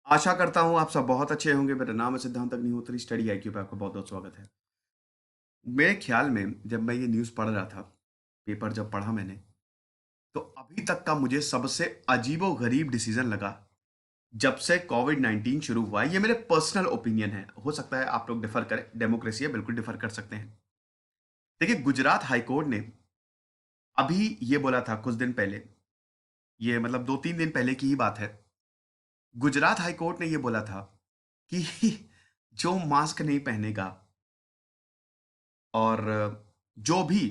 आशा करता हूँ आप सब बहुत अच्छे होंगे। मेरा नाम है सिद्धांत अग्निहोत्री। स्टडी आईक्यू पे आपका बहुत बहुत स्वागत है। मेरे ख्याल में जब मैं ये न्यूज़ पढ़ रहा था, पेपर जब पढ़ा मैंने, तो अभी तक का मुझे सबसे अजीबो गरीब डिसीजन लगा जब से कोविड 19 शुरू हुआ है। ये मेरे पर्सनल ओपिनियन है, हो सकता है आप लोग डिफर करें, डेमोक्रेसी है, बिल्कुल डिफर कर सकते हैं। देखिए, गुजरात हाईकोर्ट ने अभी ये बोला था कुछ दिन पहले, ये मतलब 2-3 दिन पहले की ही बात है। गुजरात हाईकोर्ट ने ये बोला था कि जो मास्क नहीं पहनेगा और जो भी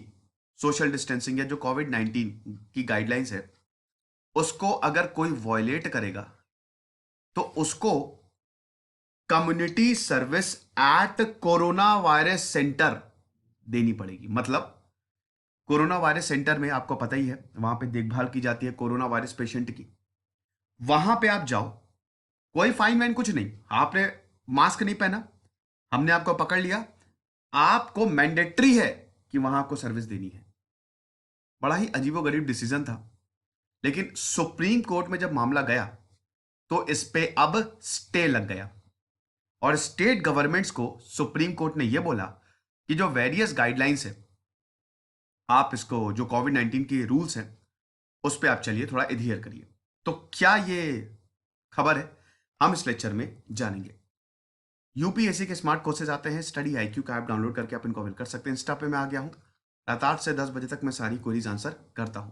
सोशल डिस्टेंसिंग या जो कोविड 19 की गाइडलाइंस है उसको अगर कोई वॉयलेट करेगा तो उसको community service eight corona virus centre देनी पड़ेगी। मतलब कोरोना वायरस सेंटर में आपको पता ही है, वहां पे देखभाल की जाती है कोरोना वायरस पेशेंट की। वहां पे आप जाओ, कोई फाइन वाइन कुछ नहीं, आपने मास्क नहीं पहना, हमने आपको पकड़ लिया, आपको मैंडेटरी है कि वहां आपको सर्विस देनी है। बड़ा ही अजीबोगरीब डिसीजन था। लेकिन सुप्रीम कोर्ट में जब मामला गया तो इस पे अब स्टे लग गया और स्टेट गवर्नमेंट्स को सुप्रीम कोर्ट ने यह बोला कि जो वेरियस गाइडलाइंस है, आप इसको जो कोविड 19 के रूल्स हैं उस पे आप चलिए, थोड़ा एडहियर करिए। तो क्या ये खबर है, हम इस लेक्चर में जानेंगे। यूपीएससी के स्मार्ट कोर्सेज आते हैं, स्टडी आईक्यू का ऐप डाउनलोड करके आप इनको अवेल कर सकते हैं। इंस्टा पे मैं आ गया हूं, रात 8 से 10 बजे तक मैं सारी क्वेरीज आंसर करता हूं।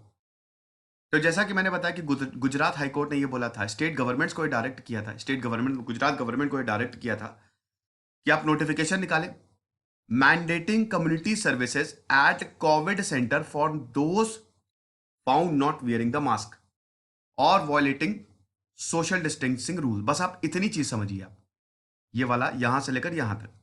तो जैसा कि मैंने बताया कि गुजरात हाईकोर्ट ने ये बोला था, स्टेट गवर्नमेंट्स को ये डायरेक्ट किया था, स्टेट गवर्नमेंट गुजरात गवर्नमेंट को ये डायरेक्ट किया था कि आप नोटिफिकेशन निकालें, mandating community services at Covid centre for those found not wearing the mask और वॉयलेटिंग सोशल डिस्टेंसिंग रूल। बस आप इतनी चीज समझिए, आप ये वाला यहां से लेकर यहां तक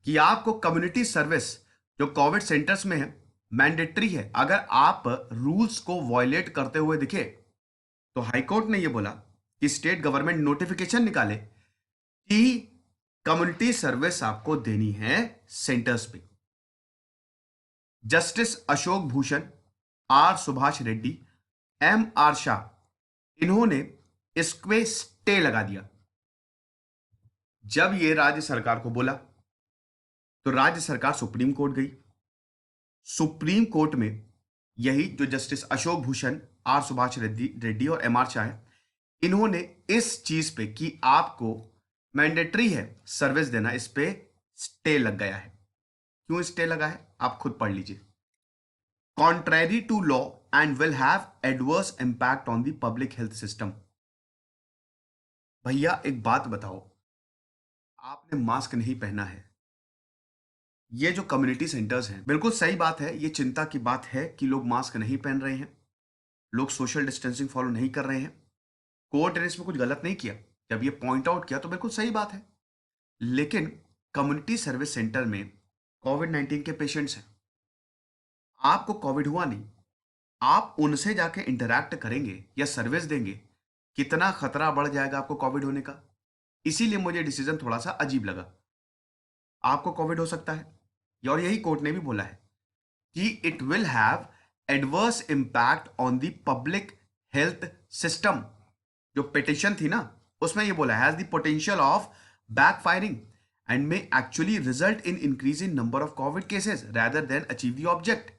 कि आपको कम्युनिटी सर्विस जो कोविड सेंटर्स में है मैंडेटरी है। अगर आप रूल्स को वॉयलेट करते हुए दिखे तो हाईकोर्ट ने यह बोला कि स्टेट गवर्नमेंट नोटिफिकेशन निकाले कि कम्युनिटी सर्विस आपको देनी है सेंटर्स पे। Justice Ashok Bhushan, R Subhash Reddy, M R Shah, इन्होंने इसके स्टे लगा दिया। जब ये राज्य सरकार को बोला तो राज्य सरकार सुप्रीम कोर्ट गई। सुप्रीम कोर्ट में यही जो जस्टिस अशोक भूषण, आर सुभाष रेड्डी और एम आर शाह है, इन्होंने इस चीज पे कि आपको मैंडेटरी है सर्विस देना, इस पे स्टे लग गया है। क्यों स्टे लगा है आप खुद पढ़ लीजिए। Contrary to law and will have adverse impact on the public health system. भैया एक बात बताओ, आपने मास्क नहीं पहना है, ये जो कम्युनिटी सेंटर्स हैं, बिल्कुल सही बात है, ये चिंता की बात है कि लोग मास्क नहीं पहन रहे हैं, लोग सोशल डिस्टेंसिंग फॉलो नहीं कर रहे हैं। कोर्ट ने इसमें कुछ गलत नहीं किया, जब ये पॉइंट आउट किया तो बिल्कुल सही बात है। लेकिन कम्युनिटी सर्विस सेंटर में कोविड 19 के पेशेंट्स हैं, आपको कोविड हुआ नहीं, आप उनसे जाके इंटरैक्ट करेंगे या सर्विस देंगे, कितना खतरा बढ़ जाएगा आपको कोविड होने का। इसीलिए मुझे डिसीजन थोड़ा सा अजीब लगा। आपको कोविड हो सकता है, और यही कोर्ट ने भी बोला है कि it will have adverse impact on the public health system. जो पिटिशन थी ना, उसमें ये बोला has the potential of backfiring and may actually result in increase in number of covid cases rather than achieve the object.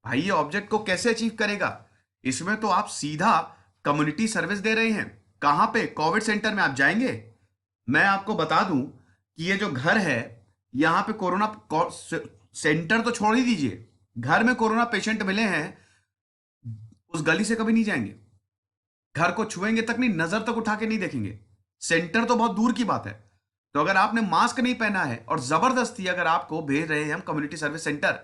भाई ये object को कैसे अचीव करेगा? इसमें तो आप सीधा कम्युनिटी सर्विस दे रहे हैं। कहां पे? कोविड सेंटर में आप जाएंगे। मैं आपको बता दूं कि ये जो घर है, यहां पे कोरोना सेंटर तो छोड़ ही दीजिए, घर में कोरोना पेशेंट मिले हैं, उस गली से कभी नहीं जाएंगे, घर को छुएंगे तक नहीं, नजर तक उठा के नहीं देखेंगे, सेंटर तो बहुत दूर की बात है। तो अगर आपने मास्क नहीं पहना है और जबरदस्ती अगर आपको भेज रहे हैं हम कम्युनिटी सर्विस सेंटर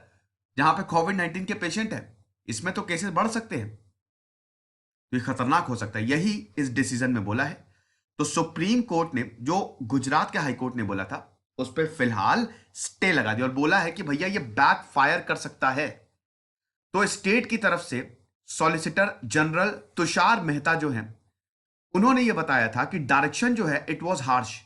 जहां पे कोविड 19 के पेशेंट है, इसमें तो केसेस बढ़ सकते हैं, तो ये खतरनाक हो सकता है। यही इस डिसीजन में बोला है। तो सुप्रीम कोर्ट ने, जो गुजरात के हाई कोर्ट ने बोला था, उस पर फिलहाल स्टे लगा दिया और बोला है कि भैया ये बैक फायर कर सकता है। तो स्टेट की तरफ से सॉलिसिटर जनरल तुषार मेहता जो हैं, उन्होंने ये बताया था कि डायरेक्शन जो है it was harsh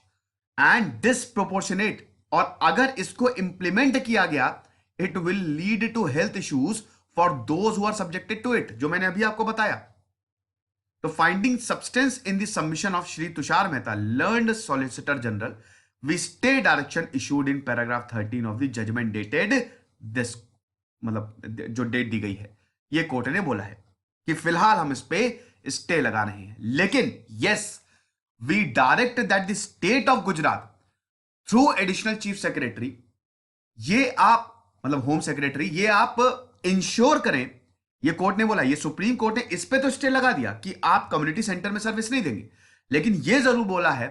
and disproportionate, और अगर इसको इंप्लीमेंट किया गया it will lead to health issues for those who are subjected to it, जो मैंने अभी आपको बताया। तो finding substance in the submission of Shri Tushar Mehta learned solicitor general we stay direction issued in paragraph 13 of the judgment dated this, मतलब जो date दी गई है, ये कोर्ट ने बोला है कि फिलहाल हम इस पे स्टे लगा रहे हैं, लेकिन yes we direct that the state of Gujarat through additional chief secretary, ये आप मतलब होम सेक्रेटरी, ये आप इंश्योर करें, ये कोर्ट ने बोला, ये सुप्रीम कोर्ट ने इस पे तो स्टे लगा दिया कि आप कम्युनिटी सेंटर में सर्विस नहीं देंगे, लेकिन ये जरूर बोला है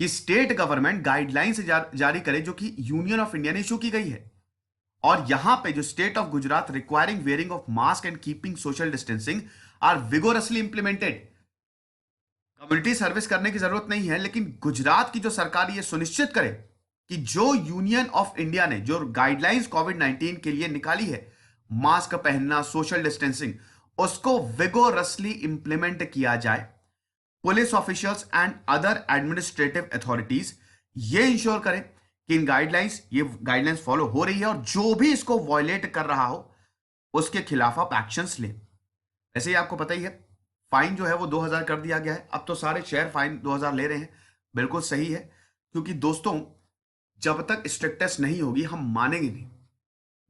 कि स्टेट गवर्नमेंट गाइडलाइंस जारी करे जो कि यूनियन ऑफ इंडिया ने इशू की गई है, और यहां पे जो state of Gujarat requiring wearing of mask and keeping social distancing are vigorously implemented. Community service करने की जरूरत नहीं है, लेकिन गुजरात की जो सरकार ये सुनिश्चित करे कि जो यूनियन ऑफ इंडिया ने जो गाइडलाइंस कोविड-19 के लिए निकाली है, मास्क पहनना, सोशल डिस्टेंसिंग, उसको विगोरसली इंप्लीमेंट किया जाए। Police officials and other administrative authorities ये इंश्योर करें कि इन गाइडलाइंस फॉलो हो रही है, और जो भी इसको वॉयलेट कर रहा हो उसके खिलाफ आप एक्शंस लें। ऐसे ही आपको पता ही है, फाइन जो है वो 2000 कर दिया गया है। अब तो सारे शहर फाइन 2000 ले रहे हैं, बिल्कुल सही है, क्योंकि दोस्तों जब तक स्ट्रिक्टनेस नहीं होगी हम मानेंगे नहीं।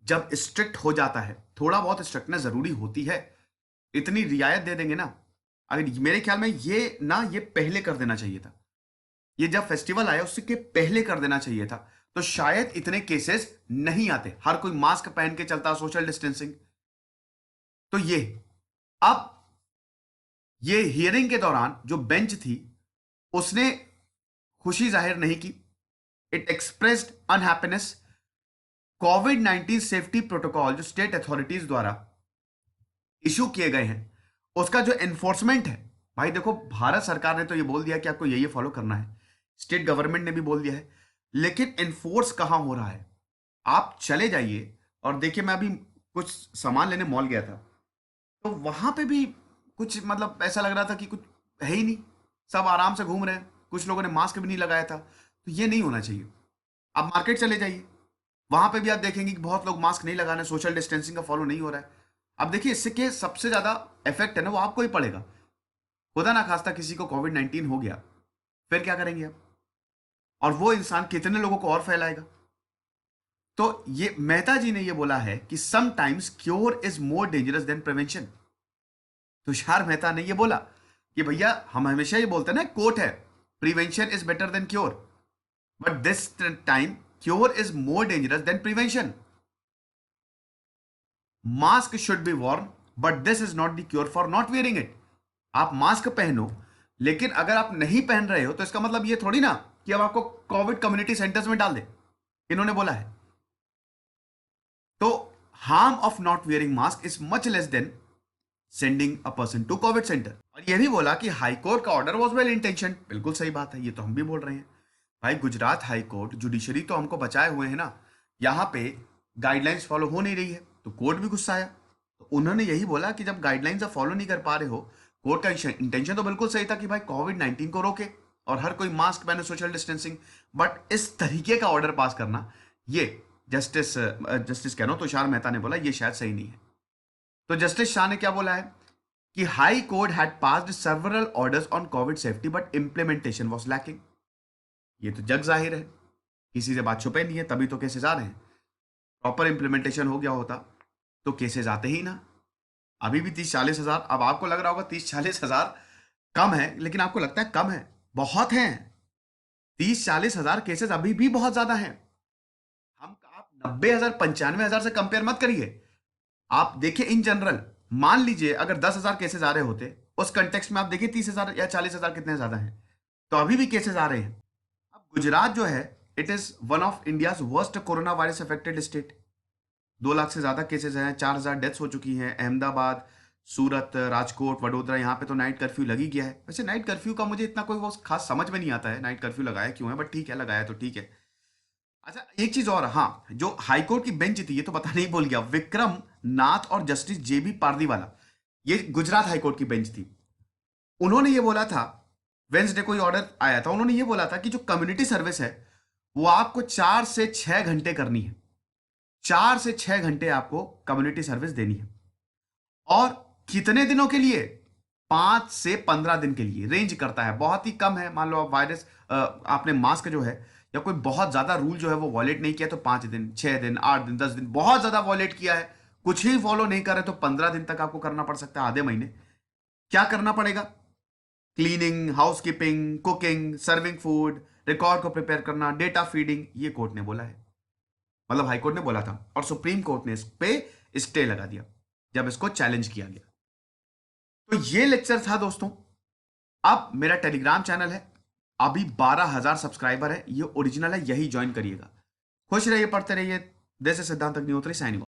जब स्ट्रिक्ट हो जाता है, थोड़ा बहुत स्ट्रिक्टनेस जरूरी होती है, इतनी रियायत दे देंगे ना, अगर मेरे ख्याल में ये पहले कर देना चाहिए था, ये जब फेस्टिवल आया उसके पहले कर देना चाहिए था, तो शायद इतने केसेस नहीं आते, हर कोई मास्क पहन के चलता, सोशल डिस्टेंसिंग। तो अब ये हियरिंग के दौरान जो बेंच थी उसने खुशी जाहिर नहीं की, it expressed unhappiness. Covid safety protocol जो स्टेट अथॉरिटीज द्वारा इशू किए गए हैं उसका जो एनफोर्समेंट है, भाई देखो भारत सरकार ने तो ये बोल दिया कि आपको ये फॉलो करना है, स्टेट गवर्नमेंट ने भी बोल दिया है, लेकिन एनफोर्स कहां हो रहा है? आप चले जाइए और देखिए, मैं अभी कुछ सामान लेने मॉल गया था, तो वहां पे भी कुछ मतलब ऐसा लग रहा था कि कुछ है ही नहीं, सब आराम से घूम रहे हैं, कुछ लोगों ने मास्क भी नहीं लगाया था। तो ये नहीं होना चाहिए। आप मार्केट चले जाइए, वहां पे भी आप देखेंगे कि बहुत लोग मास्क नहीं लगा रहे, सोशल डिस्टेंसिंग का फॉलो नहीं हो रहा है। अब देखिए, इससे के सबसे ज्यादा इफेक्ट है ना वो आपको ही पड़ेगा। खुदा ना खास्ता किसी को कोविड-19 हो गया, फिर क्या करेंगे आप? और वो इंसान कितने लोगों को और फैलाएगा? तो ये मेहता जी ने ये बोला है कि sometimes cure is more dangerous than prevention. Tushar Mehta ने ये बोला कि भैया हम हमेशा ये बोलते हैं ना, कोट है, prevention is better than cure, but this time cure is more dangerous than prevention. Mask should be Warne but this is not the cure for not wearing it. आप मास्क पहनो, लेकिन अगर आप नहीं पहन रहे हो तो इसका मतलब ये थोड़ी ना कि अब आपको कोविड कम्युनिटी सेंटर्स में डाल दे, इन्होंने बोला है। तो harm of not wearing mask is much less than sending a person to covid centre. और यह भी बोला कि हाई कोर्ट का ऑर्डर वाज वेल इंटेंशन। बिल्कुल सही बात है, ये तो हम भी बोल रहे हैं। भाई गुजरात हाई कोर्ट, जुडिशरी तो हमको बचाए हुए हैं ना, यहां पे गाइडलाइंस फॉलो हो नहीं रही है तो कोर्ट भी गुस्सा आया। तो उन्होंने यही बोला कि जब गाइडलाइंस आप फॉलो नहीं कर पा रहे हो, कोर्ट का इंटेंशन तो बिल्कुल सही था कि भाई कोविड-19 को रोके और हर कोई मास्क पहने, सोशल डिस्टेंसिंग, बट इस तरीके का ऑर्डर पास करना, ये जस्टिस कह रहा हूं तुषार मेहता ने बोला ये शायद सही नहीं है। तो जस्टिस शाह ने क्या बोला है कि high court had passed several orders on Covid safety but implementation was lacking. ये तो जग जाहिर है, किसी से बात छुपे नहीं है, तभी तो केसेस आ रहे हैं। प्रॉपर इंप्लीमेंटेशन हो गया होता तो केसेस आते ही ना। अभी भी 30-40 हजार, अब आपको लग रहा होगा 30-40 हजार कम है, लेकिन आपको लगता है कम है? बहुत है। 30-40 हजार केसेस अभी भी बहुत ज्यादा है। आप 90,000 95,000 से कंपेयर मत करिए। आप देखिए इन जनरल, मान लीजिए अगर 10,000 केसेस आ रहे होते, उस कंटेक्स्ट में आप देखिए 30,000 या 40,000 कितने ज्यादा हैं, तो अभी भी केसेस आ रहे हैं। अब गुजरात जो है, it is one of India's worst corona virus affected state. 2 lakh से ज्यादा केसेस हैं, 4,000 डेथ्स हो चुकी हैं। अहमदाबाद, सूरत, राजकोट, वडोदरा, यहाँ पे तो नाइट कर्फ्यू लग ही गया है। वैसे नाइट कर्फ्यू का मुझे इतना कोई वो खास समझ में नहीं आता है, नाइट कर्फ्यू लगाया क्यों है, बट ठीक है, लगाया तो ठीक है। अच्छा एक चीज और, हाँ, जो हाईकोर्ट की बेंच थी, ये तो बताना ही भूल गया, विक्रम नाथ और जस्टिस जेबी पारदीवाला, ये गुजरात हाईकोर्ट की बेंच थी। उन्होंने ये बोला था, वेंसडे को ऑर्डर आया था, उन्होंने ये बोला था कि जो कम्युनिटी सर्विस है वो आपको 4 से 6 घंटे करनी है। 4 से 6 घंटे आपको कम्युनिटी सर्विस देनी है। और कितने दिनों के लिए? 5 से 15 दिन के लिए रेंज करता है, बहुत ही कम है। मान लो आप वायरस आपने मास्क जो है या कोई बहुत ज्यादा रूल जो है वो वॉलेट नहीं किया तो 5 दिन, 6 दिन, 8 दिन, 10 दिन, बहुत ज्यादा वॉलेट किया है, कुछ ही फॉलो नहीं कर रहे तो 15 दिन तक आपको करना पड़ सकता है, आधे महीने। क्या करना पड़ेगा? Cleaning, housekeeping, cooking, serving food, record को प्रिपेयर करना, डेटा फीडिंग, ये कोर्ट ने बोला है, मतलब हाई कोर्ट ने बोला था और सुप्रीम कोर्ट ने इस पे स्टे लगा दिया जब इसको चैलेंज किया गया। तो ये लेक्चर था दोस्तों। अब मेरा टेलीग्राम चैनल है, अभी 12,000 सब्सक्राइबर है, ये ओरिजिनल है, यही ज्वाइन करिएगा। खुश रहिए, पढ़ते रहिए। देश से सिद्धांत अग्निहोत्री साइनिंग ऑफ।